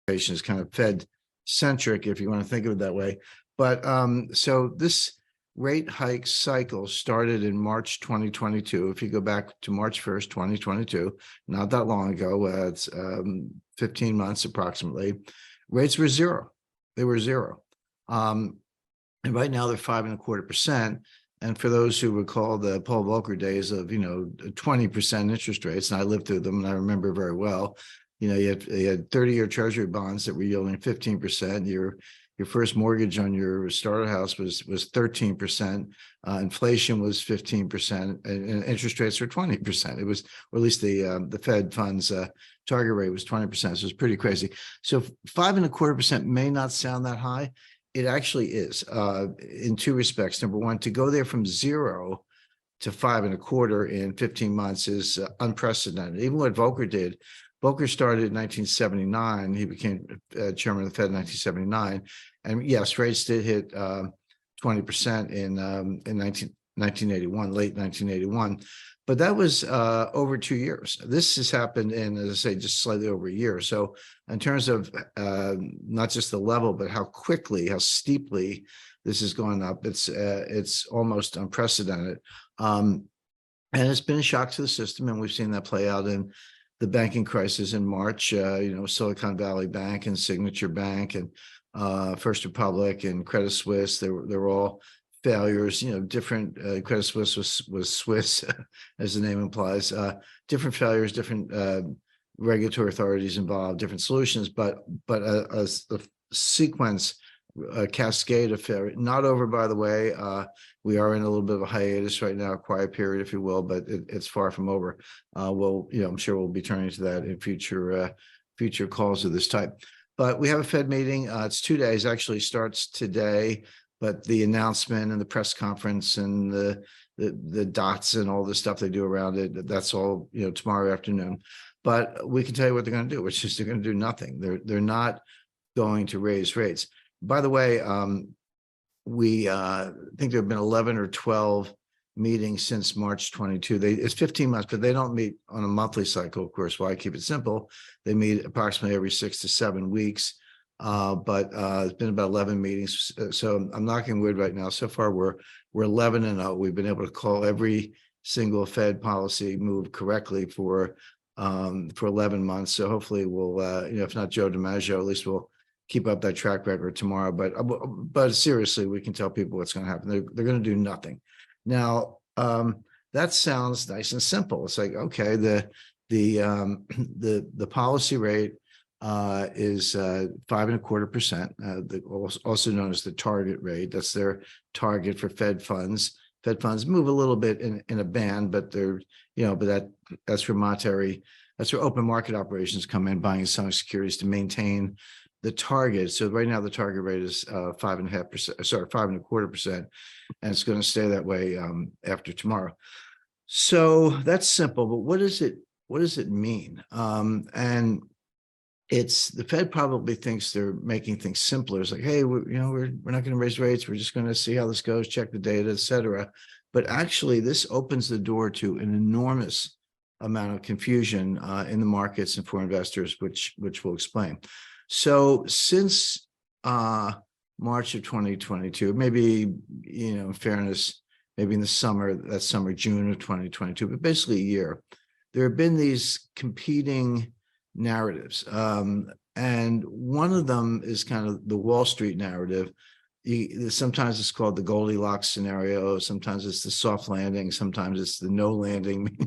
is kind of Fed centric, if you want to think of it that way. But so this rate hike cycle started in March 2022. If you go back to March 1st, 2022, not that long ago, it's 15 months approximately, rates were zero. They were zero. And right now they're 5.25%. And for those who recall the Paul Volcker days of, 20% interest rates, and I lived through them and I remember very well, you had 30-year treasury bonds that were yielding 15%. Your first mortgage on your starter house was 13%. Inflation was 15%, and interest rates were 20%. It was, or at least the Fed funds target rate was 20%. So it's pretty crazy. So 5.25% may not sound that high. It actually is in two respects. Number one, to go there from 0 to 5.25 in 15 months is unprecedented. Even what Volcker did. Volcker started in 1979. He became chairman of the Fed in 1979. And yes, rates did hit 20% in 1981, late 1981. But that was over 2 years. This has happened in, as I say, just slightly over a year. So in terms of not just the level, but how quickly, how steeply this has gone up, it's almost unprecedented. And it's been a shock to the system. And we've seen that play out in the banking crisis in March, Silicon Valley Bank and Signature Bank and First Republic and Credit Suisse. They were all failures, different. Credit Suisse was Swiss, as the name implies. Different failures, different regulatory authorities involved, different solutions, but a sequence, a cascade of failure. Not over, by the way. We are in a little bit of a hiatus right now, a quiet period, if you will, but it's far from over. I'm sure we'll be turning to that in future calls of this type. But we have a Fed meeting. It's 2 days. Actually starts today, but the announcement and the press conference and the dots and all the stuff they do around it, that's all tomorrow afternoon. But we can tell you what they're going to do, which is they're going to do nothing. They're not going to raise rates. By the way, we think there have been 11 or 12 meetings since March 22. It's 15 months, but they don't meet on a monthly cycle, of course. Why keep it simple? They meet approximately every 6 to 7 weeks. But it's been about 11 meetings. So I'm knocking wood right now. So far, we're 11-0. We've been able to call every single Fed policy move correctly for 11 months. So hopefully we'll, if not Joe DiMaggio, at least we'll keep up that track record tomorrow. But seriously, we can tell people what's going to happen. They're going to do nothing. Now, that sounds nice and simple. It's like, okay, the policy rate is 5.25%, also known as the target rate. That's their target for Fed funds. Fed funds move a little bit in a band, but they're, but that's where open market operations come in, buying and selling securities to maintain the target. So right now the target rate is 5.25%, and it's going to stay that way after tomorrow. So that's simple, but what does it mean? And it's the Fed probably thinks they're making things simpler. It's like, hey, we're not going to raise rates. We're just going to see how this goes, check the data, et cetera. But actually, this opens the door to an enormous amount of confusion in the markets and for investors, which we'll explain. So since March of 2022, maybe, in fairness, maybe in the summer, June of 2022, but basically a year, there have been these competing narratives. And one of them is kind of the Wall Street narrative. Sometimes it's called the Goldilocks scenario. Sometimes it's the soft landing. Sometimes it's the no landing.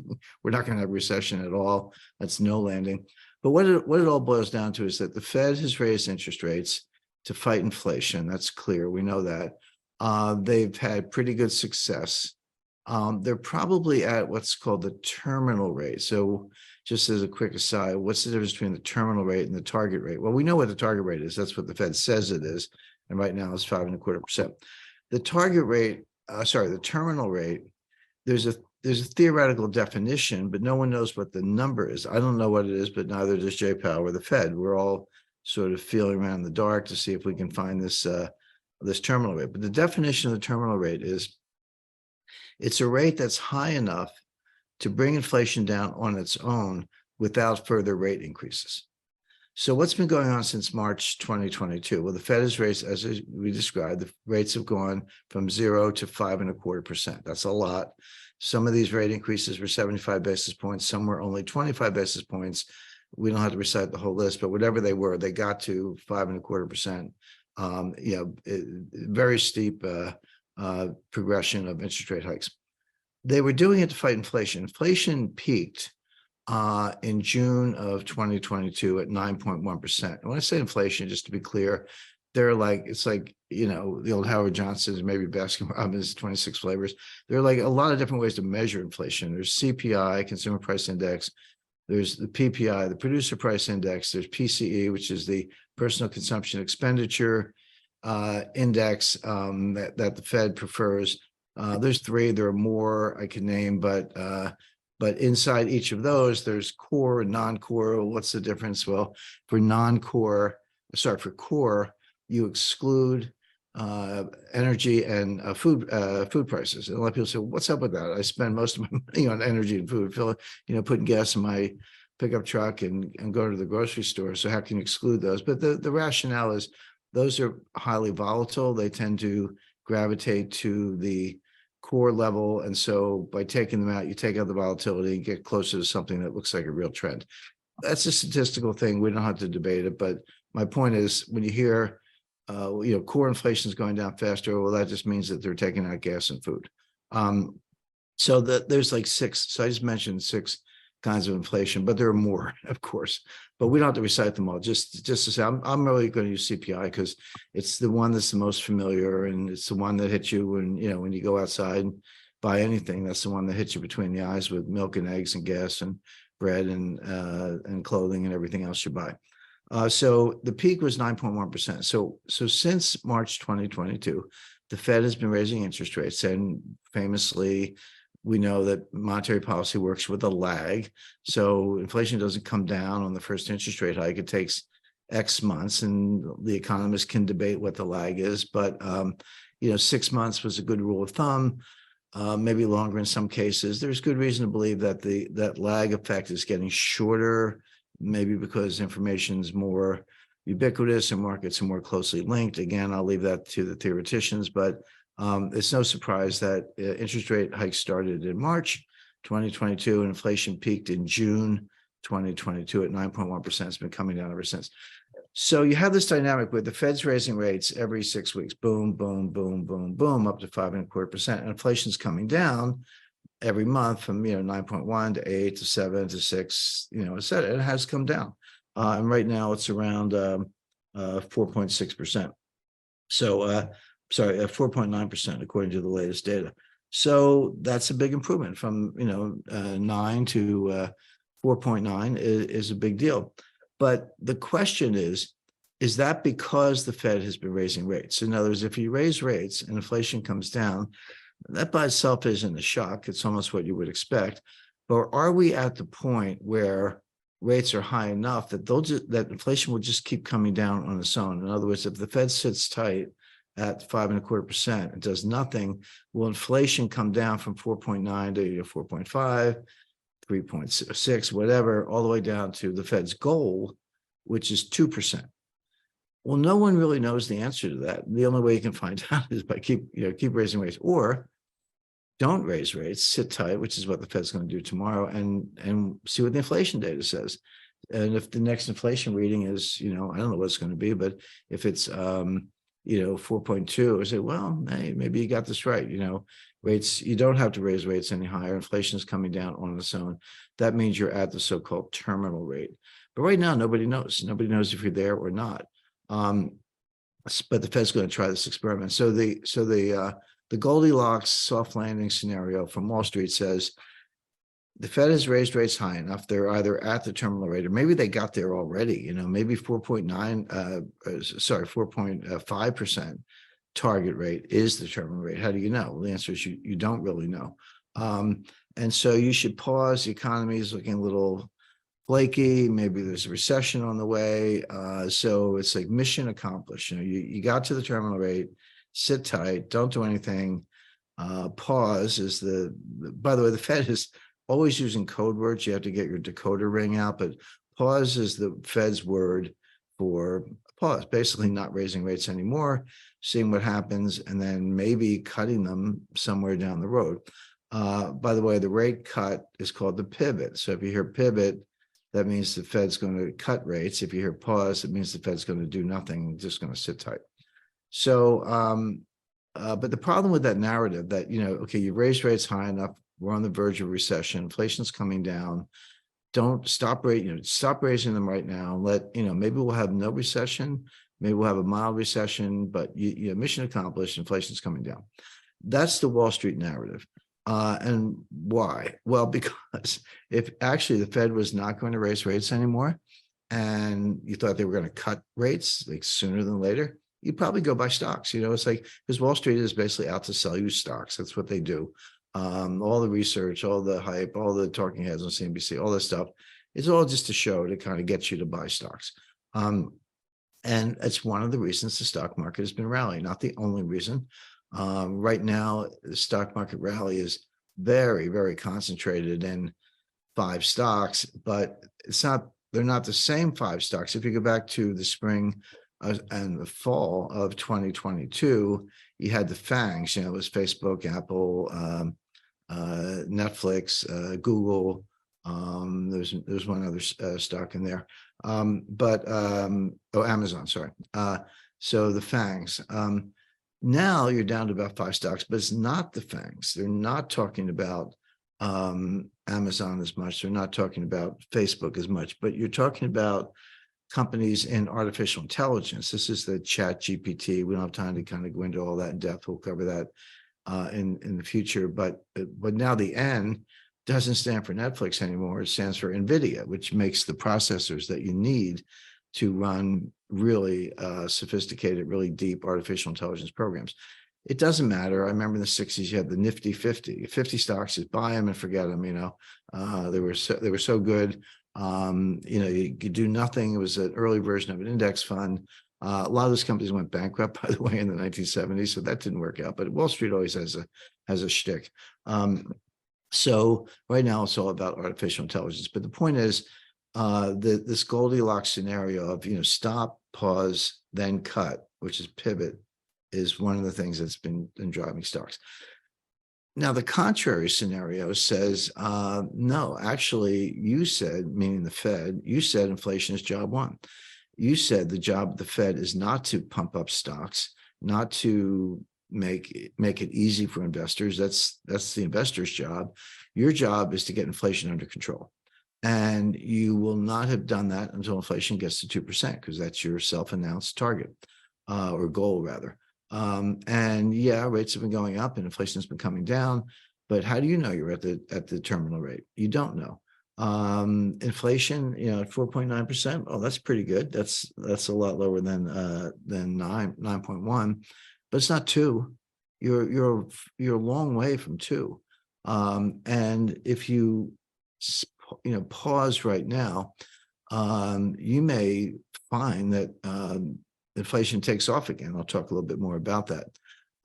We're not going to have a recession at all. That's no landing. But what it all boils down to is that the Fed has raised interest rates to fight inflation. That's clear. We know that. They've had pretty good success. They're probably at what's called the terminal rate. So just as a quick aside, what's the difference between the terminal rate and the target rate? Well, we know what the target rate is. That's what the Fed says it is. And right now it's 5.25%. The target rate, the terminal rate, there's a theoretical definition, but no one knows what the number is. I don't know what it is, but neither does Jay Powell or the Fed. We're all sort of feeling around in the dark to see if we can find this terminal rate. But the definition of the terminal rate is it's a rate that's high enough to bring inflation down on its own without further rate increases. So what's been going on since March 2022? Well, the Fed has raised, as we described, the rates have gone from 0 to 5.25%. That's a lot. Some of these rate increases were 75 basis points. Some were only 25 basis points. We don't have to recite the whole list, but whatever they were, they got to 5.25%. Very steep progression of interest rate hikes. They were doing it to fight inflation. Inflation peaked in June of 2022 at 9.1%. When I say inflation, just to be clear, they're like, it's like, you know, the old Howard Johnson's, maybe Baskin Robbins, 26 flavors. There are like a lot of different ways to measure inflation. There's CPI, Consumer Price Index. There's the PPI, the Producer Price Index. There's PCE, which is the Personal Consumption Expenditure Index that the Fed prefers. There's three. There are more I can name, but inside each of those, there's core and non-core. What's the difference? Well, for core, you exclude energy and food prices. And a lot of people say, "What's up with that? I spend most of my money on energy and food, putting gas in my pickup truck and go to the grocery store. So how can you exclude those?" But the rationale is those are highly volatile. They tend to gravitate to the core level. And so by taking them out, you take out the volatility and get closer to something that looks like a real trend. That's a statistical thing. We don't have to debate it. But my point is, when you hear, core inflation is going down faster, well, that just means that they're taking out gas and food. So there's like six. So I just mentioned six kinds of inflation, but there are more, of course. But we don't have to recite them all. Just to say, I'm really going to use CPI because it's the one that's the most familiar, and it's the one that hits you when you go outside and buy anything. That's the one that hits you between the eyes with milk and eggs and gas and bread and clothing and everything else you buy. So the peak was 9.1%. So since March 2022, the Fed has been raising interest rates, and famously, we know that monetary policy works with a lag. So inflation doesn't come down on the first interest rate hike. It takes X months, and the economists can debate what the lag is. But 6 months was a good rule of thumb, maybe longer in some cases. There's good reason to believe that that lag effect is getting shorter, maybe because information is more ubiquitous and markets are more closely linked. Again, I'll leave that to the theoreticians, but it's no surprise that interest rate hikes started in March 2022 and inflation peaked in June 2022 at 9.1%. It's been coming down ever since. So you have this dynamic with the Fed's raising rates every 6 weeks, boom, boom, boom, boom, boom, up to 5.25%. And inflation's coming down every month from 9.1 to 8 to 7 to 6, et cetera. It has come down. And right now it's around 4.6%. So 4.9%, according to the latest data. So that's a big improvement from 9 to 4.9 is a big deal. But the question is that because the Fed has been raising rates? In other words, if you raise rates and inflation comes down, that by itself isn't a shock. It's almost what you would expect. But are we at the point where rates are high enough that that inflation will just keep coming down on its own? In other words, if the Fed sits tight at 5.25% and does nothing, will inflation come down from 4.9 to 4.5, 3.6, whatever, all the way down to the Fed's goal, which is 2%? Well, no one really knows the answer to that. The only way you can find out is by keep raising rates, or don't raise rates, sit tight, which is what the Fed's going to do tomorrow, and see what the inflation data says. And if the next inflation reading is, I don't know what it's going to be, but if it's 4.2, I say, well, hey, maybe you got this right. Rates, you don't have to raise rates any higher. Inflation is coming down on its own. That means you're at the so-called terminal rate. But right now, nobody knows. Nobody knows if you're there or not. But the Fed's going to try this experiment. So the Goldilocks soft landing scenario from Wall Street says the Fed has raised rates high enough. They're either at the terminal rate, or maybe they got there already. Maybe 4.5% target rate is the terminal rate. How do you know? Well, the answer is you don't really know. And so you should pause. The economy is looking a little flaky. Maybe there's a recession on the way. So it's like mission accomplished. You got to the terminal rate, sit tight, don't do anything. Pause is by the way, the Fed is always using code words. You have to get your decoder ring out, but Pause is the Fed's word for pause, basically not raising rates anymore, seeing what happens, and then maybe cutting them somewhere down the road. By the way, the rate cut is called the pivot. So if you hear pivot, that means the Fed's going to cut rates. If you hear pause, it means the Fed's going to do nothing, just going to sit tight. So, but the problem with that narrative that, okay, you raised rates high enough, we're on the verge of recession, inflation's coming down, don't stop stop raising them right now. Maybe we'll have no recession, maybe we'll have a mild recession, but mission accomplished, inflation's coming down. That's the Wall Street narrative. And why? Well, because if actually the Fed was not going to raise rates anymore, and you thought they were going to cut rates like sooner than later, you probably go buy stocks. It's like, because Wall Street is basically out to sell you stocks. That's what they do. All the research, all the hype, all the talking heads on CNBC, all this stuff, it's all just a show to kind of get you to buy stocks. And it's one of the reasons the stock market has been rallying, not the only reason. Right now, the stock market rally is very, very concentrated in 5 stocks, but they're not the same 5 stocks. If you go back to the spring and the fall of 2022, you had the FANGs, it was Facebook, Apple, Netflix, Google. There's one other stock in there, Amazon, sorry. So the FANGs. Now you're down to about 5 stocks, but it's not the FANGs. They're not talking about Amazon as much. They're not talking about Facebook as much, but you're talking about companies in artificial intelligence. This is the Chat GPT. We don't have time to kind of go into all that in depth. We'll cover that in the future. But now the N doesn't stand for Netflix anymore. It stands for NVIDIA, which makes the processors that you need to run really sophisticated, really deep artificial intelligence programs. It doesn't matter. I remember in the 60s, you had the nifty 50. 50 stocks, just buy them and forget them. They were so good. You could do nothing. It was an early version of an index fund. A lot of those companies went bankrupt, by the way, in the 1970s, so that didn't work out. But Wall Street always has a shtick. So right now it's all about artificial intelligence. But the point is, this Goldilocks scenario of stop, pause, then cut, which is pivot, is one of the things that's been driving stocks. Now, the contrary scenario says, no, actually, you said, meaning the Fed, you said inflation is job one. You said the job of the Fed is not to pump up stocks, not to make it easy for investors. That's the investor's job. Your job is to get inflation under control. And you will not have done that until inflation gets to 2%, because that's your self-announced target, or goal, rather. And yeah, rates have been going up and inflation has been coming down, but how do you know you're at the terminal rate? You don't know. Inflation, at 4.9%. Oh, that's pretty good. That's a lot lower than 9.1, but it's not 2. You're a long way from 2. And if you pause right now, you may find that inflation takes off again. I'll talk a little bit more about that.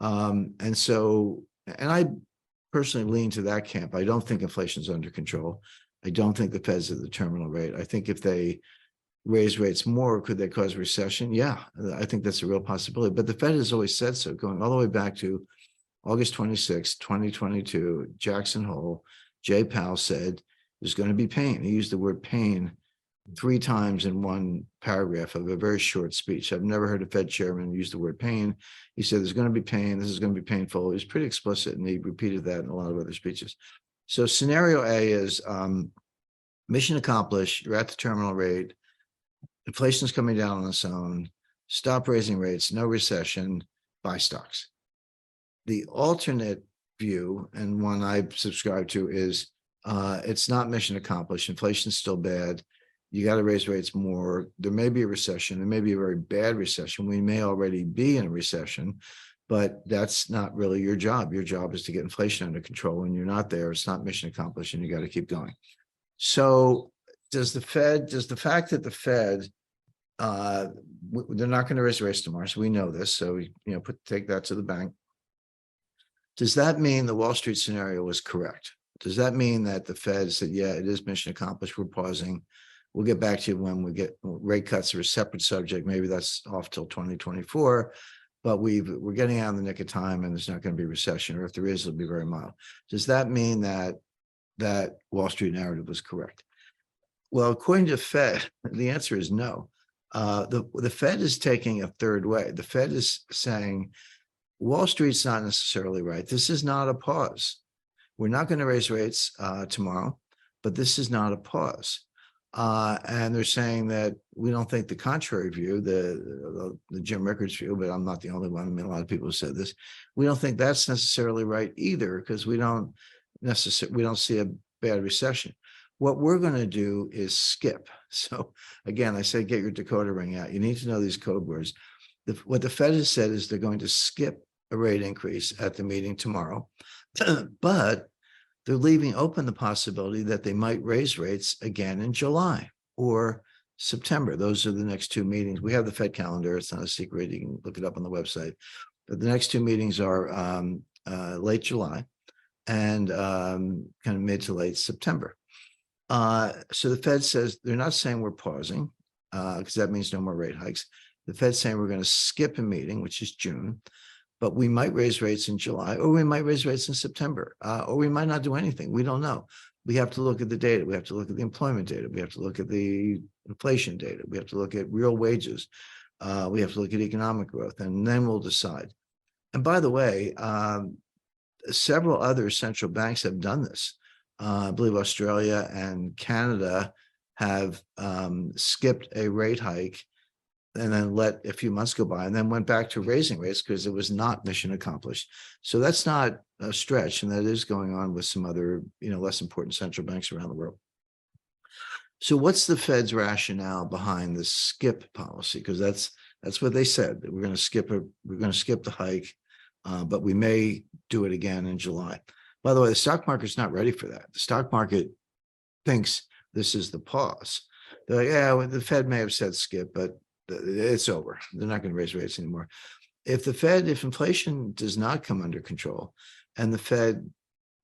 And I personally lean to that camp. I don't think inflation is under control. I don't think the Fed's at the terminal rate. I think if they raise rates more, could they cause recession? Yeah, I think that's a real possibility. But the Fed has always said so, going all the way back to August 26, 2022, Jackson Hole, Jay Powell said, there's going to be pain. He used the word pain 3 times in one paragraph of a very short speech. I've never heard a Fed chairman use the word pain. He said, there's going to be pain. This is going to be painful. He was pretty explicit, and he repeated that in a lot of other speeches. So scenario A is mission accomplished. You're at the terminal rate. Inflation is coming down on its own. Stop raising rates. No recession. Buy stocks. The alternate view, and one I subscribe to, is it's not mission accomplished. Inflation's still bad. You got to raise rates more. There may be a recession. There may be a very bad recession. We may already be in a recession, but that's not really your job. Your job is to get inflation under control. When you're not there, it's not mission accomplished, and you got to keep going. So does the fact that the Fed, they're not going to raise rates tomorrow, so we know this. So, take that to the bank. Does that mean the Wall Street scenario was correct? Does that mean that the Fed said, yeah, it is mission accomplished, we're pausing, we'll get back to you when we get rate cuts are a separate subject. Maybe that's off till 2024, but we're getting out in the nick of time, and there's not going to be recession, or if there is, it'll be very mild. Does that mean that Wall Street narrative was correct? Well, according to Fed, the answer is no. The Fed is taking a third way. The Fed is saying Wall Street's not necessarily right. This is not a pause. We're not going to raise rates tomorrow, but this is not a pause. And they're saying that we don't think the contrary view, the Jim Rickards view, but I'm not the only one. I mean, a lot of people have said this. We don't think that's necessarily right either, because we don't see a bad recession. What we're going to do is skip. So again, I say, get your decoder ring out. You need to know these code words. What the Fed has said is they're going to skip a rate increase at the meeting tomorrow, but they're leaving open the possibility that they might raise rates again in July or September. Those are the next two meetings. We have the Fed calendar. It's not a secret. You can look it up on the website. But the next two meetings are late July and kind of mid to late September. So the Fed says they're not saying we're pausing, because that means no more rate hikes. The Fed's saying we're going to skip a meeting, which is June, but we might raise rates in July, or we might raise rates in September, or we might not do anything. We don't know. We have to look at the data. We have to look at the employment data. We have to look at the inflation data. We have to look at real wages. We have to look at economic growth, and then we'll decide. And by the way, several other central banks have done this. I believe Australia and Canada have skipped a rate hike and then let a few months go by and then went back to raising rates because it was not mission accomplished. So that's not a stretch, and that is going on with some other, less important central banks around the world. So what's the Fed's rationale behind the skip policy? Because that's what they said, that we're going to skip the hike, but we may do it again in July. By the way, the stock market's not ready for that. The stock market thinks this is the pause. They're like, yeah, well, the Fed may have said skip, but it's over. They're not going to raise rates anymore. If inflation does not come under control and the Fed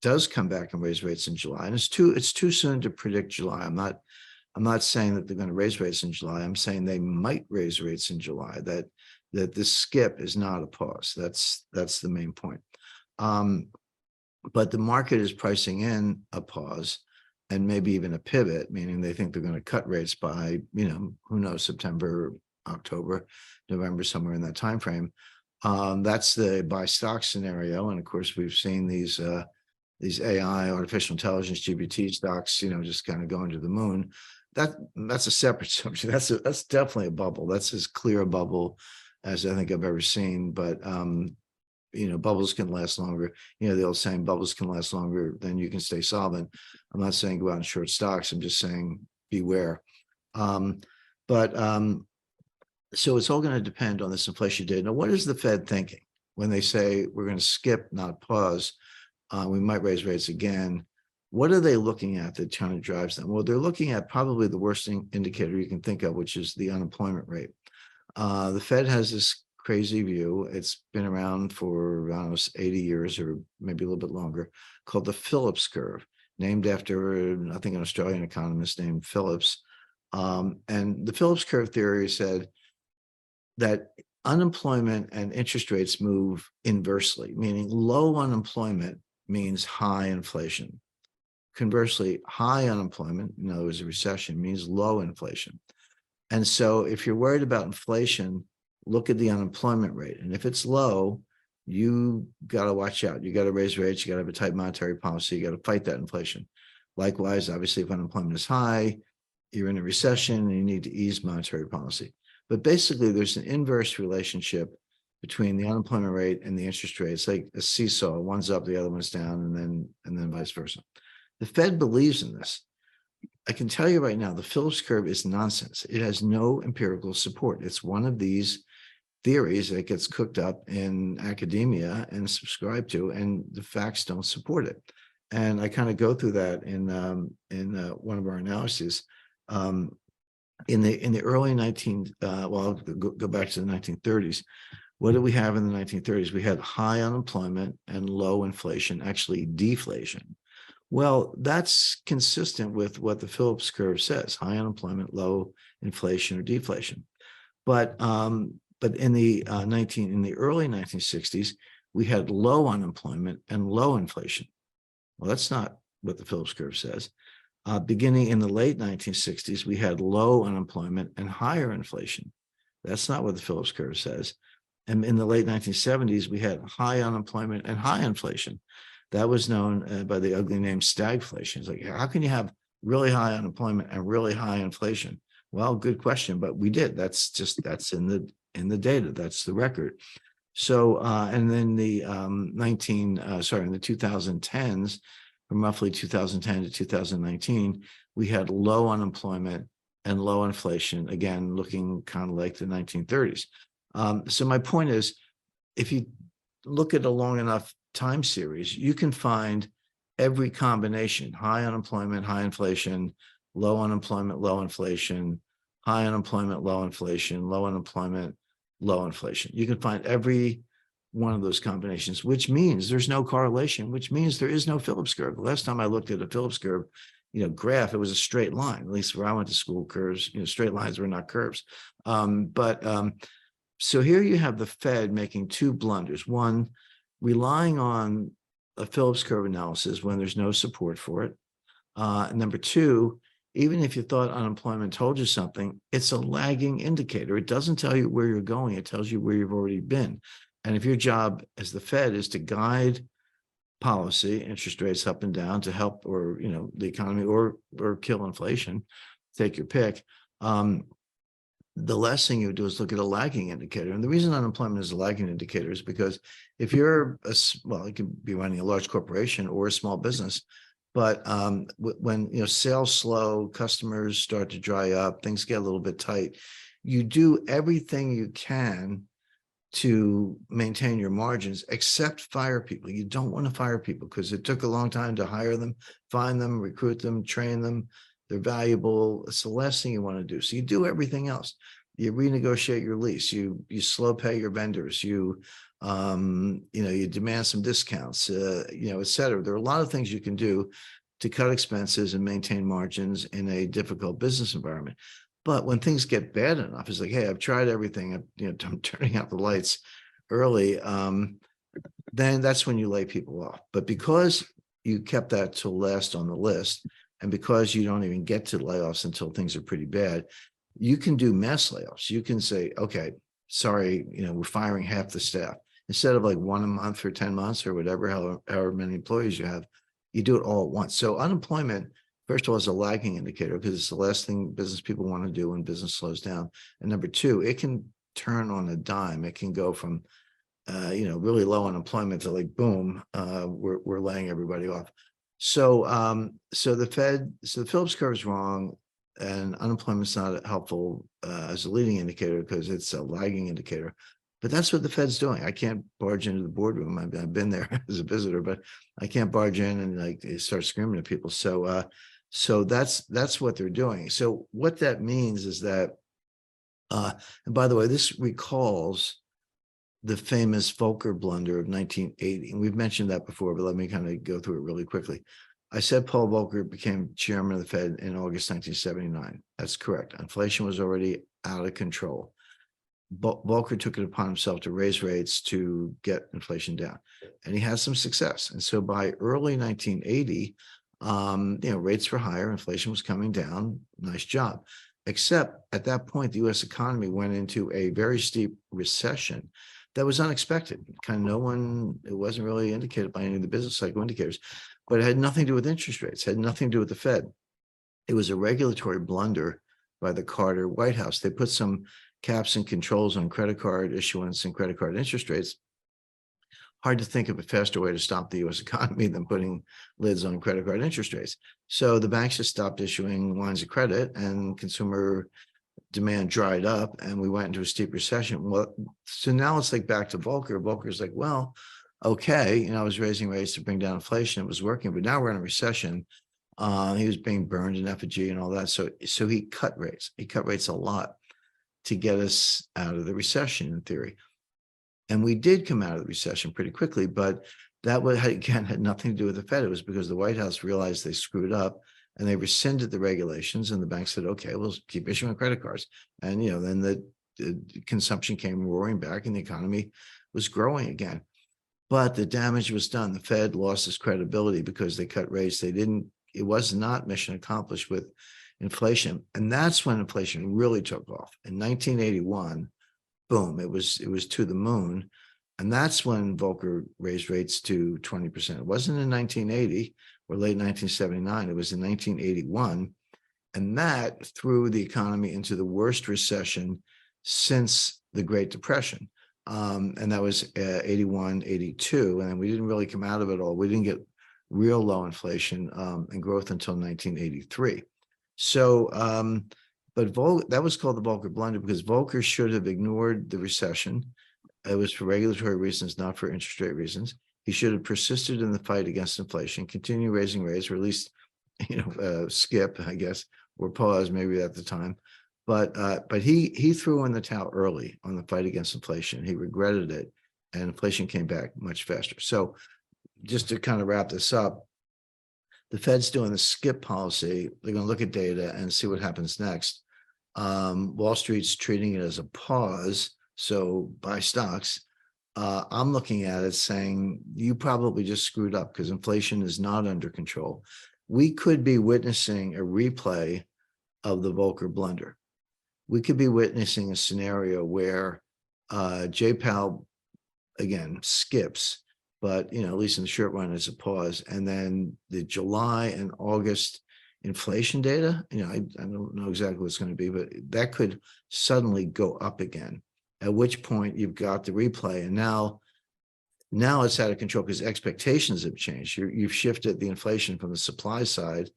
does come back and raise rates in July, and it's too soon to predict July. I'm not saying that they're going to raise rates in July. I'm saying they might raise rates in July, that this skip is not a pause. That's the main point. But the market is pricing in a pause and maybe even a pivot, meaning they think they're going to cut rates by, who knows, September, October, November, somewhere in that time frame. That's the buy stock scenario. And of course, we've seen these AI, artificial intelligence, GPT stocks, just kind of going to the moon. That's a separate subject. That's definitely a bubble. That's as clear a bubble as I think I've ever seen. But bubbles can last longer. The old saying, bubbles can last longer than you can stay solvent. I'm not saying go out and short stocks. I'm just saying beware. So it's all going to depend on this inflation data. Now, what is the Fed thinking when they say we're going to skip, not pause? We might raise rates again. What are they looking at that kind of drives them? Well, they're looking at probably the worst indicator you can think of, which is the unemployment rate. The Fed has this crazy view. It's been around for, I don't know, 80 years or maybe a little bit longer, called the Phillips curve, named after, I think, an Australian economist named Phillips. And the Phillips curve theory said that unemployment and interest rates move inversely, meaning low unemployment means high inflation. Conversely, high unemployment, in other words, a recession, means low inflation. And so if you're worried about inflation, look at the unemployment rate. And if it's low, you got to watch out. You got to raise rates. You got to have a tight monetary policy. You got to fight that inflation. Likewise, obviously, if unemployment is high, you're in a recession and you need to ease monetary policy. But basically, there's an inverse relationship between the unemployment rate and the interest rate. It's like a seesaw. One's up, the other one's down, and then vice versa. The Fed believes in this. I can tell you right now, the Phillips curve is nonsense. It has no empirical support. It's one of these theories that gets cooked up in academia and subscribed to, and the facts don't support it. And I kind of go through that in one of our analyses. In the early go back to the 1930s. What did we have in the 1930s? We had high unemployment and low inflation, actually deflation. Well, that's consistent with what the Phillips curve says: high unemployment, low inflation or deflation. But in the in the early 1960s, we had low unemployment and low inflation. Well, that's not what the Phillips curve says. Beginning in the late 1960s, we had low unemployment and higher inflation. That's not what the Phillips curve says. And in the late 1970s, we had high unemployment and high inflation. That was known by the ugly name stagflation. It's like, how can you have really high unemployment and really high inflation? Well, good question, but we did. That's in the data. That's the record. So, and then the in the 2010s, from roughly 2010 to 2019, we had low unemployment and low inflation, again, looking kind of like the 1930s. So my point is, if you look at a long enough time series, you can find every combination: high unemployment, high inflation, low unemployment, low inflation, high unemployment, low inflation, low unemployment, low inflation. You can find every one of those combinations, which means there's no correlation, which means there is no Phillips curve. The last time I looked at a Phillips curve, graph, it was a straight line. At least where I went to school, curves, straight lines were not curves. So here you have the Fed making two blunders. One, relying on a Phillips curve analysis when there's no support for it. Number two, even if you thought unemployment told you something, it's a lagging indicator. It doesn't tell you where you're going. It tells you where you've already been. And if your job as the Fed is to guide policy, interest rates up and down to help, or, the economy, or kill inflation, take your pick, the last thing you do is look at a lagging indicator. And the reason unemployment is a lagging indicator is because if you're you could be running a large corporation or a small business, but when sales slow, customers start to dry up, things get a little bit tight, you do everything you can to maintain your margins, except fire people. You don't want to fire people because it took a long time to hire them, find them, recruit them, train them. They're valuable. It's the last thing you want to do. So you do everything else. You renegotiate your lease. You slow pay your vendors. You demand some discounts. Et cetera. There are a lot of things you can do to cut expenses and maintain margins in a difficult business environment. But when things get bad enough, it's like, hey, I've tried everything. I'm turning out the lights early. Then that's when you lay people off. But because you kept that till last on the list, and because you don't even get to layoffs until things are pretty bad, you can do mass layoffs. You can say, okay, sorry, we're firing half the staff. Instead of like one a month for 10 months or whatever, however many employees you have, you do it all at once. So unemployment, first of all, is a lagging indicator because it's the last thing business people want to do when business slows down. And number two, it can turn on a dime. It can go from, really low unemployment to like, boom, we're laying everybody off. So, the Phillips curve is wrong, and unemployment's not helpful as a leading indicator because it's a lagging indicator. But that's what the Fed's doing. I can't barge into the boardroom. I've been there as a visitor, but I can't barge in and start screaming at people. So, that's what they're doing. So what that means is that, and by the way, this recalls the famous Volcker blunder of 1980. And we've mentioned that before, but let me kind of go through it really quickly. I said Paul Volcker became chairman of the Fed in August 1979. That's correct. Inflation was already out of control. Volcker took it upon himself to raise rates to get inflation down, and he had some success. And so by early 1980, rates were higher, inflation was coming down. Nice job. Except at that point, the U.S. economy went into a very steep recession that was unexpected. Kind of it wasn't really indicated by any of the business cycle indicators, but it had nothing to do with interest rates, had nothing to do with the Fed. It was a regulatory blunder by the Carter White House. They put some caps and controls on credit card issuance and credit card interest rates. Hard to think of a faster way to stop the U.S. economy than putting lids on credit card interest rates. So the banks just stopped issuing lines of credit, and consumer demand dried up, and we went into a steep recession. Well, so now it's like back to Volcker. Volcker's like, well, okay, I was raising rates to bring down inflation. It was working, but now we're in a recession. He was being burned in effigy and all that. So he cut rates. He cut rates a lot to get us out of the recession, in theory. And we did come out of the recession pretty quickly, but That was, again, had nothing to do with the Fed. It was because the White House realized they screwed up and they rescinded the regulations, and the bank said, okay, we'll keep issuing credit cards. And, then the consumption came roaring back and the economy was growing again. But the damage was done. The Fed lost its credibility because they cut rates. It was not mission accomplished with inflation. And that's when inflation really took off. In 1981, boom, it was to the moon. And that's when Volcker raised rates to 20%. It wasn't in 1980 or late 1979. It was in 1981. And that threw the economy into the worst recession since the Great Depression. And that was 81, 82. And then we didn't really come out of it all. We didn't get real low inflation and growth until 1983. So, but that was called the Volcker blunder because Volcker should have ignored the recession. It was for regulatory reasons, not for interest rate reasons. He should have persisted in the fight against inflation, continue raising rates, or at least, skip, I guess, or pause maybe at the time. But he threw in the towel early on the fight against inflation. He regretted it, and inflation came back much faster. So just to kind of wrap this up, the Fed's doing the skip policy. They're going to look at data and see what happens next. Wall Street's treating it as a pause. So buy stocks. I'm looking at it saying you probably just screwed up because inflation is not under control. We could be witnessing a replay of the Volcker blunder. We could be witnessing a scenario where Jay Powell, again, skips, but at least in the short run, it's a pause. And then the July and August inflation data, I don't know exactly what it's going to be, but that could suddenly go up again. At which point you've got the replay, and now it's out of control because expectations have changed. You've shifted the inflation from the supply side,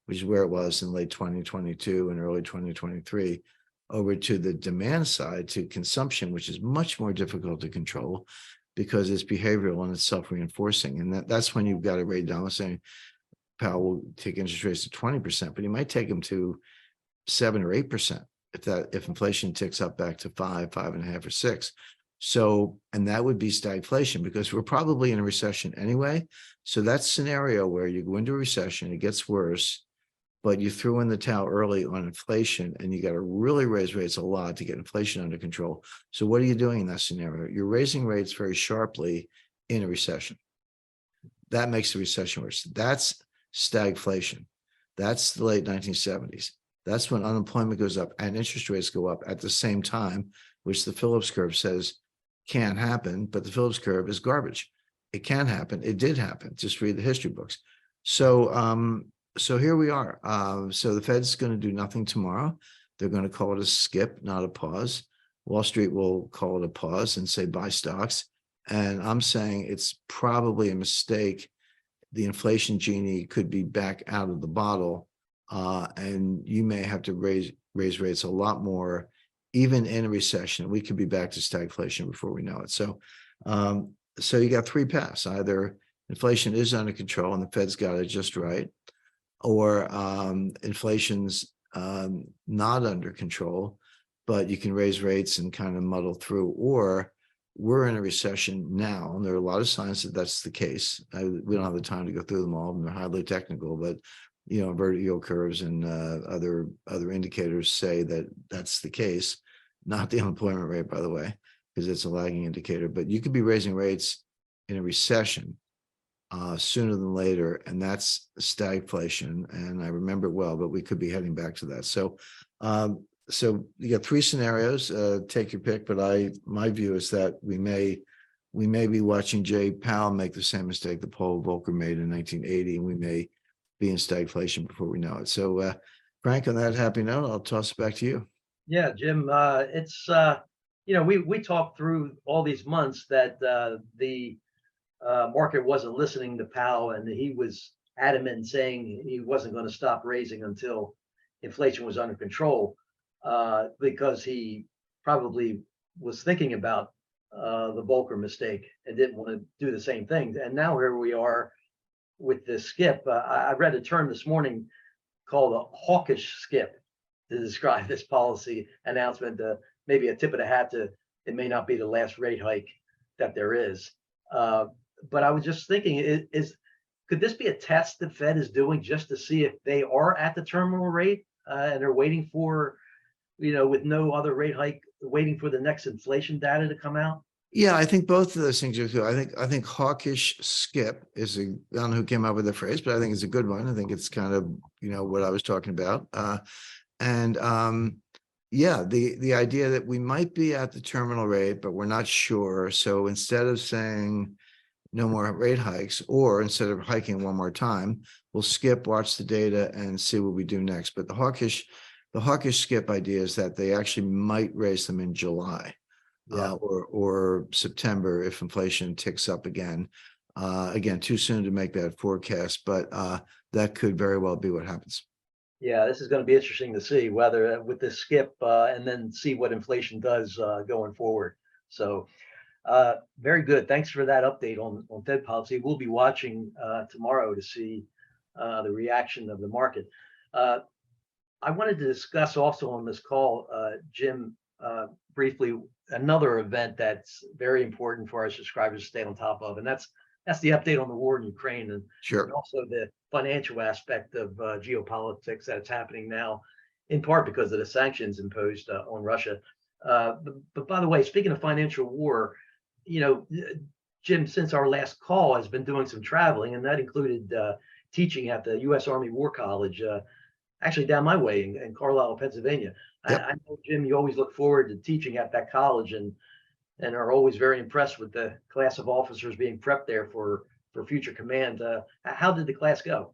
which is where it was in late 2022 and early 2023, over to the demand side, to consumption, which is much more difficult to control because it's behavioral and it's self-reinforcing. And that's when you've got a rate down saying Powell will take interest rates to 20%, but he might take them to 7 or 8%. If inflation ticks up back to 5, 5.5, or 6. So, and that would be stagflation because we're probably in a recession anyway. So that scenario where you go into a recession, it gets worse, but you threw in the towel early on inflation and you got to really raise rates a lot to get inflation under control. So what are you doing in that scenario? You're raising rates very sharply in a recession. That makes the recession worse. That's stagflation. That's the late 1970s. That's when unemployment goes up and interest rates go up at the same time, which the Phillips curve says can't happen, but the Phillips curve is garbage. It can happen. It did happen. Just read the history books. So, so here we are. So the Fed's going to do nothing tomorrow. They're going to call it a skip, not a pause. Wall Street will call it a pause and say buy stocks. And I'm saying it's probably a mistake. The inflation genie could be back out of the bottle. And you may have to raise rates a lot more, even in a recession. We could be back to stagflation before we know it. So, so you got three paths: either inflation is under control and the Fed's got it just right, or inflation's not under control, but you can raise rates and kind of muddle through, or we're in a recession now, and there are a lot of signs that that's the case. We don't have the time to go through them all, and they're highly technical, but inverted yield curves and other indicators say that that's the case. Not the unemployment rate, by the way, because it's a lagging indicator. But you could be raising rates in a recession sooner than later, and that's stagflation. And I remember it well, but we could be heading back to that. So, so you got three scenarios. Take your pick. But my view is that we may be watching Jay Powell make the same mistake that Paul Volcker made in 1980, and we may be in stagflation before we know it. So, Frank, on that happy note, I'll toss it back to you. Yeah, Jim, it's, we talked through all these months that the market wasn't listening to Powell, and he was adamant in saying he wasn't going to stop raising until inflation was under control, because he probably was thinking about the Volcker mistake and didn't want to do the same thing. And now here we are with this skip. I read a term this morning called a hawkish skip to describe this policy announcement. Maybe a tip of the hat to it may not be the last rate hike that there is. but I was just thinking, could this be a test the Fed is doing just to see if they are at the terminal rate, and they're waiting for, with no other rate hike, waiting for the next inflation data to come out? Yeah, I think both of those things are good. I think hawkish skip is I don't know who came up with the phrase, but I think it's a good one. I think it's kind of, what I was talking about. And yeah, the idea that we might be at the terminal rate, but we're not sure. So instead of saying no more rate hikes, or instead of hiking one more time, we'll skip, watch the data, and see what we do next. But the hawkish skip idea is that they actually might raise them in July, Yeah. or September if inflation ticks up again. Again, too soon to make that forecast, but that could very well be what happens. Yeah, this is going to be interesting to see whether with this skip, and then see what inflation does going forward. So, very good. Thanks for that update on Fed policy. We'll be watching tomorrow to see the reaction of the market. Uh, I wanted to discuss also on this call, Jim, briefly, another event that's very important for our subscribers to stay on top of, and that's the update on the war in Ukraine, and Sure. also the financial aspect of geopolitics that's happening now, in part because of the sanctions imposed on Russia. But by the way, speaking of financial war, you know, Jim, since our last call, has been doing some traveling, and that included teaching at the U.S. Army War College, actually down my way in Carlisle, Pennsylvania. Yep. I know, Jim, you always look forward to teaching at that college, and are always very impressed with the class of officers being prepped there for future command. How did the class go?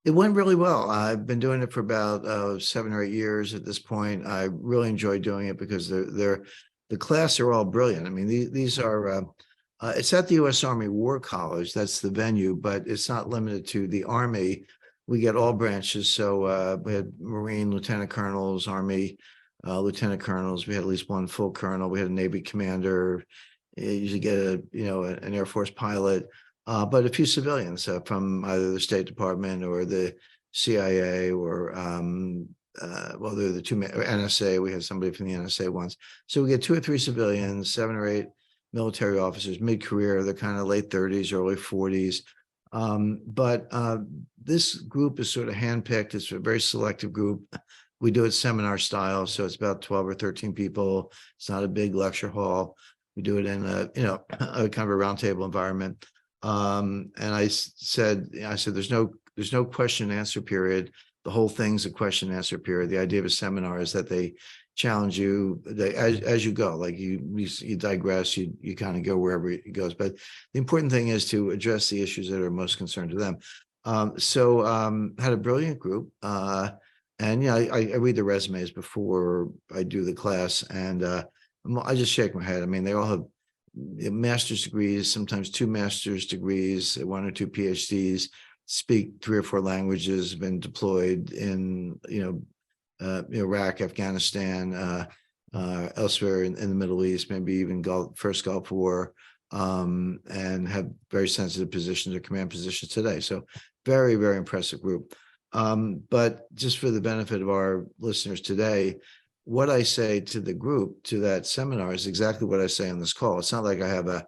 It went really well. I've been doing it for about 7 or 8 years at this point. I really enjoy doing it because the class are all brilliant. I mean, these are it's at the U.S. Army War College. That's the venue, but it's not limited to the Army. We get all branches. So we had Marine lieutenant colonels, Army lieutenant colonels. We had at least one full colonel. We had a Navy commander. You usually get an Air Force pilot. But a few civilians from either the State Department or the CIA or well, they're the two or NSA. We had somebody from the NSA once. So we get 2 or 3 civilians, 7 or 8 military officers, mid-career. They're kind of late 30s, early 40s. But this group is sort of handpicked. It's a very selective group. We do it seminar style, so it's about 12 or 13 people. It's not a big lecture hall. We do it in a a kind of a roundtable environment. And I said, there's no question and answer period. The whole thing's a question and answer period. The idea of a seminar is that they challenge you as you go, like you digress, you kind of go wherever it goes. But the important thing is to address the issues that are most concerned to them. Had a brilliant group. And I read the resumes before I do the class, and I just shake my head. I mean, they all have master's degrees, sometimes 2 master's degrees, 1 or 2 PhDs, speak 3 or 4 languages, been deployed in Iraq, Afghanistan, elsewhere in the Middle East, maybe even first Gulf War, and have very sensitive positions or command positions today. So very, very impressive group. But just for the benefit of our listeners today, what I say to the group, to that seminar, is exactly what I say on this call. It's not like I have a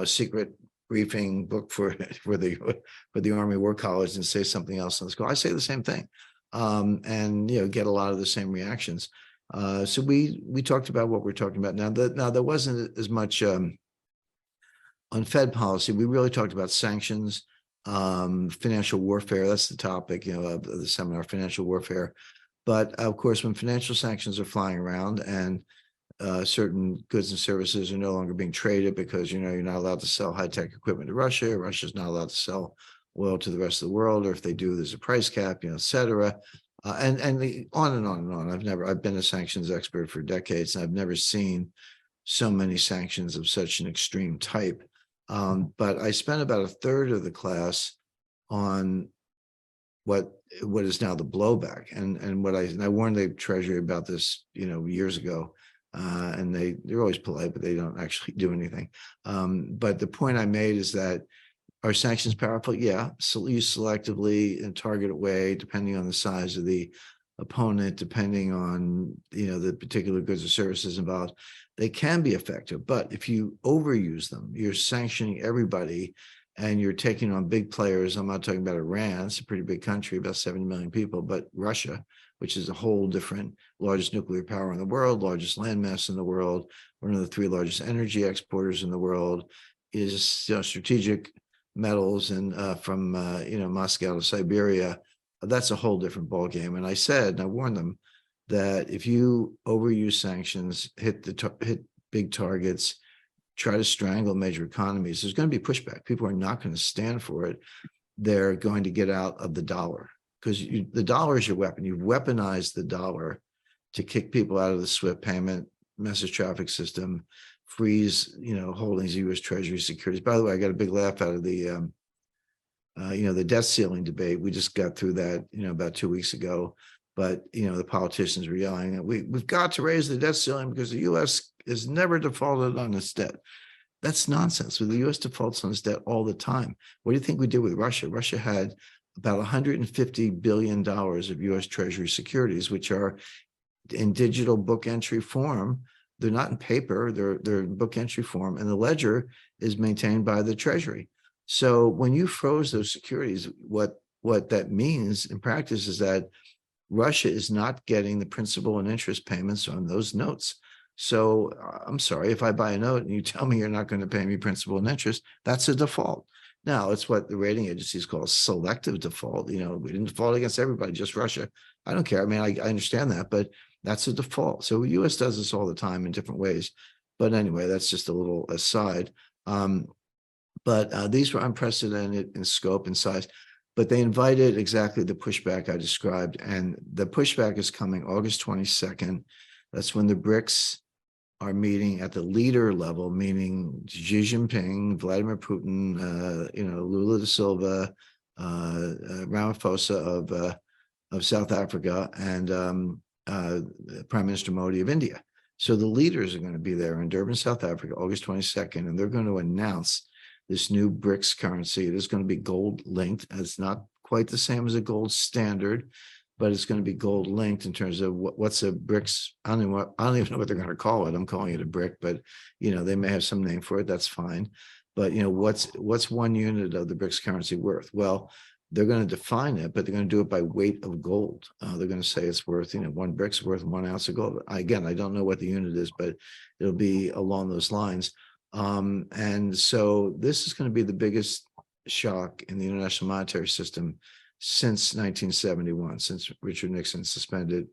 secret briefing book for the Army War College and say something else on this call. I say the same thing, and get a lot of the same reactions. So we talked about what we're talking about now. There wasn't as much on Fed policy. We really talked about sanctions, financial warfare. That's the topic, of the seminar, financial warfare. But of course, when financial sanctions are flying around and certain goods and services are no longer being traded because you're not allowed to sell high-tech equipment to Russia. Russia's not allowed to sell oil to the rest of the world, or if they do, there's a price cap, et cetera. And on and on and on. I've been a sanctions expert for decades, and I've never seen so many sanctions of such an extreme type. But I spent about a third of the class on what is now the blowback, and I warned the Treasury about this, years ago, and they're always polite, but they don't actually do anything. But the point I made is that are sanctions powerful? Yeah, used selectively in a targeted way, depending on the size of the opponent, depending on, the particular goods or services involved, they can be effective. But if you overuse them, you're sanctioning everybody and you're taking on big players. I'm not talking about Iran. It's a pretty big country, about 70 million people, but Russia, which is a whole different, largest nuclear power in the world, largest landmass in the world, one of the 3 largest energy exporters in the world, is strategic metals and from Moscow to Siberia. That's a whole different ballgame. And I said, and I warned them that if you overuse sanctions, hit big targets, try to strangle major economies, there's going to be pushback. People are not going to stand for it. They're going to get out of the dollar, because the dollar is your weapon. You've weaponized the dollar to kick people out of the SWIFT payment message traffic system, freeze, holdings of U.S. Treasury securities. By the way, I got a big laugh out of the debt ceiling debate. We just got through that, about 2 weeks ago. But, the politicians were yelling, we've got to raise the debt ceiling because the U.S. has never defaulted on its debt. That's nonsense. The U.S. defaults on its debt all the time. What do you think we did with Russia? Russia had about $150 billion of U.S. Treasury securities, which are in digital book entry form. They're not in paper, they're in book entry form, and the ledger is maintained by the Treasury. So when you froze those securities, what that means in practice is that Russia is not getting the principal and interest payments on those notes. So I'm sorry, if I buy a note and you tell me you're not going to pay me principal and interest, that's a default. Now, it's what the rating agencies call selective default. We didn't default against everybody, just Russia. I don't care. I mean, I understand that, but that's a default. So the U.S. does this all the time in different ways. But anyway, that's just a little aside. But these were unprecedented in scope and size. But they invited exactly the pushback I described. And the pushback is coming August 22nd. That's when the BRICS are meeting at the leader level, meaning Xi Jinping, Vladimir Putin, Lula da Silva, Ramaphosa of South Africa, and Prime Minister Modi of India. So the leaders are going to be there in Durban, South Africa, August 22nd, and they're going to announce this new BRICS currency. It is going to be gold linked. It's not quite the same as a gold standard, but it's going to be gold linked in terms of what's a BRICS. I don't even know what they're going to call it. I'm calling it a brick, but they may have some name for it. That's fine. But what's 1 unit of the BRICS currency worth? Well, they're going to define it, but they're going to do it by weight of gold. They're going to say it's worth, 1 brick's worth 1 ounce of gold. Again, I don't know what the unit is, but it'll be along those lines. And so this is going to be the biggest shock in the international monetary system since 1971, since Richard Nixon suspended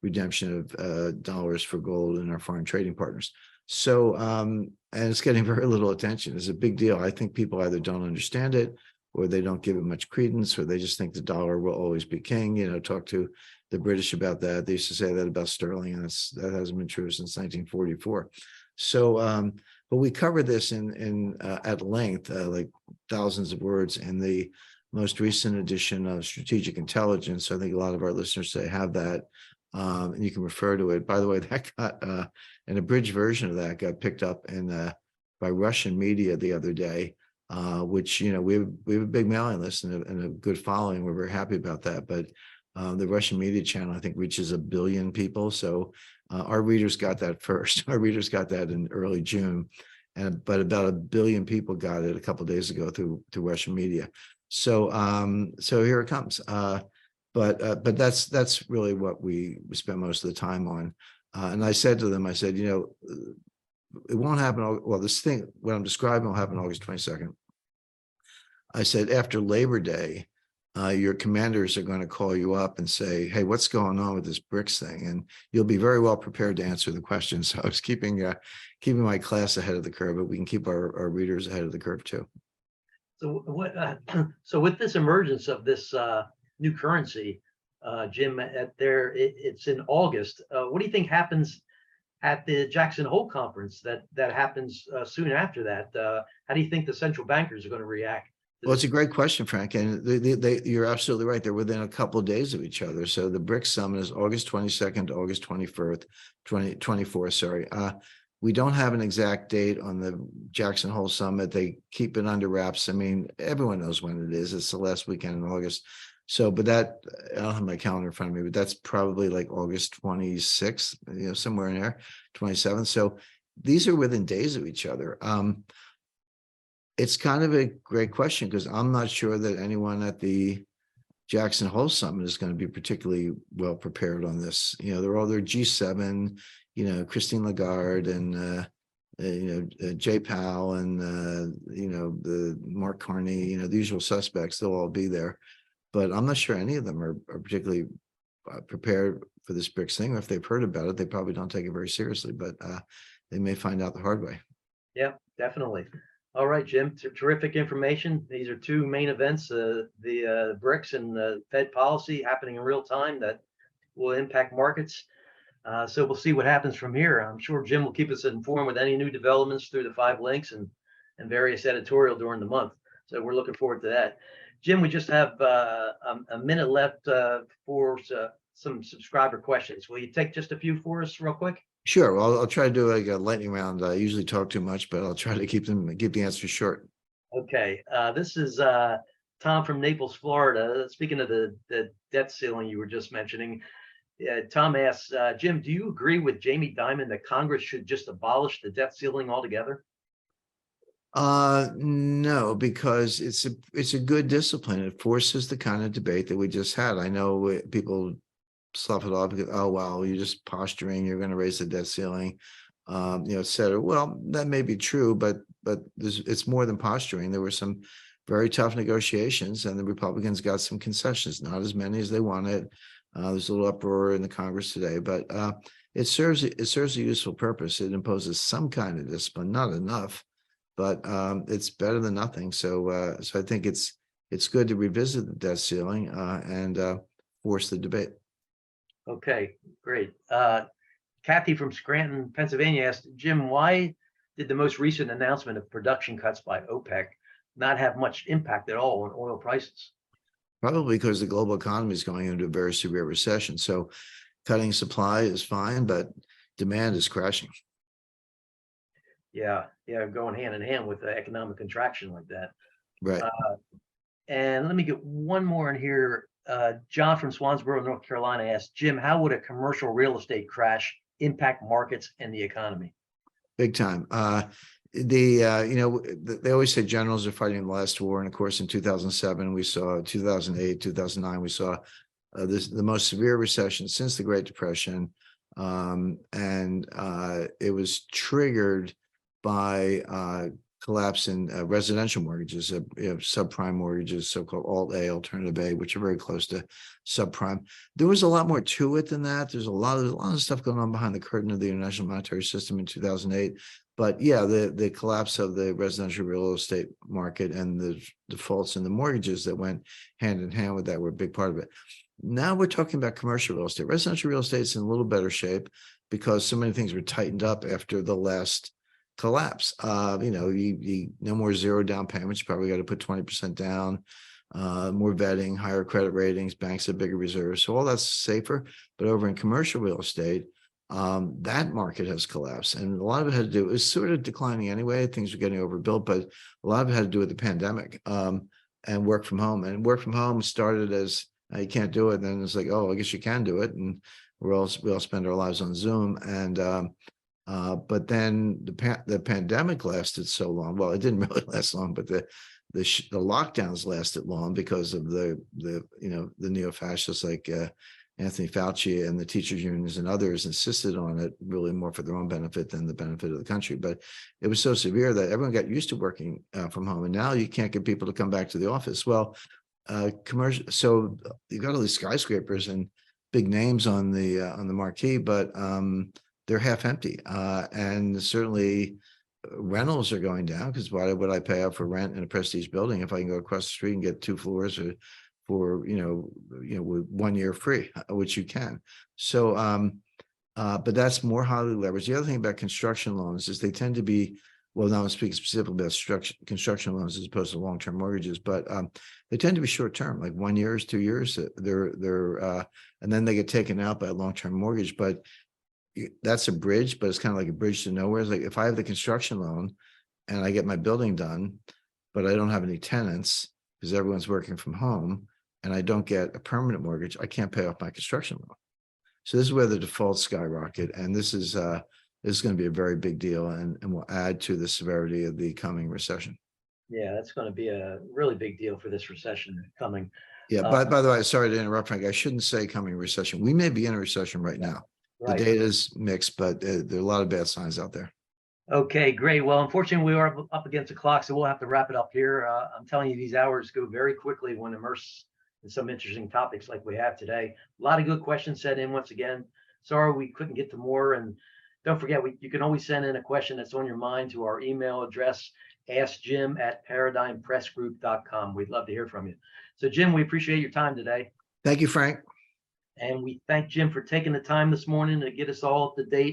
redemption of dollars for gold in our foreign trading partners. So, and it's getting very little attention. It's a big deal. I think people either don't understand it, or they don't give it much credence, or they just think the dollar will always be king. Talk to the British about that. They used to say that about sterling, and that hasn't been true since 1944. So, but we cover this in at length, like thousands of words in the most recent edition of Strategic Intelligence. I think a lot of our listeners today have that, and you can refer to it. By the way, that got an abridged version of that got picked up by Russian media the other day, which we have a big mailing list and a good following. We're very happy about that. But the Russian media channel, I think, reaches 1 billion people. So our readers got that first. Our readers got that in early June, but about 1 billion people got it a couple of days ago through Russian media. So so here it comes. But that's really what we spend most of the time on. And I said to them, I said, it won't happen. Well, this thing, what I'm describing, will happen August 22nd. I said, after Labor Day, your commanders are going to call you up and say, hey, what's going on with this BRICS thing? And you'll be very well prepared to answer the questions. So I was keeping my class ahead of the curve, but we can keep our readers ahead of the curve too. So so with this emergence of this new currency, Jim, it's in August. What do you think happens at the Jackson Hole conference that happens soon after that? How do you think the central bankers are going to react? Well, it's a great question, Frank, and you're absolutely right. They're within a couple of days of each other. So the BRICS summit is August 22nd to August 24th. Sorry. We don't have an exact date on the Jackson Hole summit. They keep it under wraps. I mean, everyone knows when it is. It's the last weekend in August. So, but that, I don't have my calendar in front of me, but that's probably like August 26th, somewhere in there, 27th. So these are within days of each other. It's kind of a great question because I'm not sure that anyone at the Jackson Hole Summit is going to be particularly well prepared on this. They're all their G7, Christine Lagarde and Jay Powell and the Mark Carney, the usual suspects. They'll all be there, but I'm not sure any of them are particularly prepared for this BRICS thing. Or if they've heard about it, they probably don't take it very seriously. But they may find out the hard way. Yeah, definitely. All right, Jim, terrific information. These are two main events, the BRICS and the Fed policy happening in real time that will impact markets. So we'll see what happens from here. I'm sure Jim will keep us informed with any new developments through the 5 links and various editorial during the month. So we're looking forward to that. Jim, we just have a minute left for some subscriber questions. Will you take just a few for us real quick? Sure. Well, I'll try to do like a lightning round. I usually talk too much, but I'll try to keep the answers short. Okay. This is Tom from Naples, Florida. Speaking of the debt ceiling you were just mentioning, Tom asks, Jim, do you agree with Jamie Dimon that Congress should just abolish the debt ceiling altogether? No, because it's a good discipline. It forces the kind of debate that we just had. I know people slough it off because, oh, well, you're just posturing, you're going to raise the debt ceiling, et cetera. Well, that may be true, but it's more than posturing. There were some very tough negotiations and the Republicans got some concessions, not as many as they wanted. There's a little uproar in the Congress today, but it serves a useful purpose. It imposes some kind of discipline, not enough, but it's better than nothing. So I think it's good to revisit the debt ceiling and force the debate. Okay, great. Kathy from Scranton, Pennsylvania asked, Jim, why did the most recent announcement of production cuts by OPEC not have much impact at all on oil prices? Probably because the global economy is going into a very severe recession. So cutting supply is fine, but demand is crashing. Yeah, going hand in hand with the economic contraction like that. Right. And let me get one more in here. John from Swansboro, North Carolina asked, Jim, how would a commercial real estate crash impact markets and the economy? Big time. They always say generals are fighting the last war. And of course, in 2007, we saw 2008, 2009, we saw the most severe recession since the Great Depression. It was triggered by collapse in residential mortgages, subprime mortgages, so-called Alt-A, Alternative A, which are very close to subprime. There was a lot more to it than that. There's a lot of stuff going on behind the curtain of the international monetary system in 2008. But yeah, the collapse of the residential real estate market and the defaults in the mortgages that went hand in hand with that were a big part of it. Now we're talking about commercial real estate. Residential real estate is in a little better shape because so many things were tightened up after the last collapse. You no more zero down payments. You probably got to put 20% down, more vetting, higher credit ratings, banks have bigger reserves. So all that's safer. But over in commercial real estate, that market has collapsed. And a lot of it had to do, it was sort of declining anyway. Things were getting overbuilt, but a lot of it had to do with the pandemic and work from home. And work from home started as you can't do it. And then it's like, oh, I guess you can do it. And we all spend our lives on Zoom. And but then the pandemic lasted so long. Well, it didn't really last long, but the lockdowns lasted long because of the neo-fascists like Anthony Fauci and the teachers unions and others insisted on it really more for their own benefit than the benefit of the country. But it was so severe that everyone got used to working from home, and now you can't get people to come back to the office. Well, commercial. So you got all these skyscrapers and big names on the marquee, but they're half empty, and certainly rentals are going down because why would I pay up for rent in a prestige building if I can go across the street and get 2 floors for with 1 year free, which you can. So, but that's more highly leveraged. The other thing about construction loans is they tend to be, well, now I'm speaking specifically about construction loans as opposed to long-term mortgages, but they tend to be short-term, like 1 year, 2 years. And then they get taken out by a long-term mortgage. But that's a bridge, but it's kind of like a bridge to nowhere. It's like if I have the construction loan and I get my building done, but I don't have any tenants because everyone's working from home, and I don't get a permanent mortgage, I can't pay off my construction loan. So this is where the defaults skyrocket, and this is going to be a very big deal, and will add to the severity of the coming recession. Yeah, that's going to be a really big deal for this recession coming. Yeah. By the way, sorry to interrupt, Frank. I shouldn't say coming recession. We may be in a recession right now. The Right. data is mixed, but there are a lot of bad signs out there. Okay, great. Well, unfortunately, we are up against the clock, so we'll have to wrap it up here. I'm telling you, these hours go very quickly when immersed in some interesting topics like we have today. A lot of good questions sent in once again. Sorry we couldn't get to more. And don't forget, you can always send in a question that's on your mind to our email address, askjim@paradigmpressgroup.com. We'd love to hear from you. So, Jim, we appreciate your time today. Thank you, Frank. And we thank Jim for taking the time this morning to get us all up to date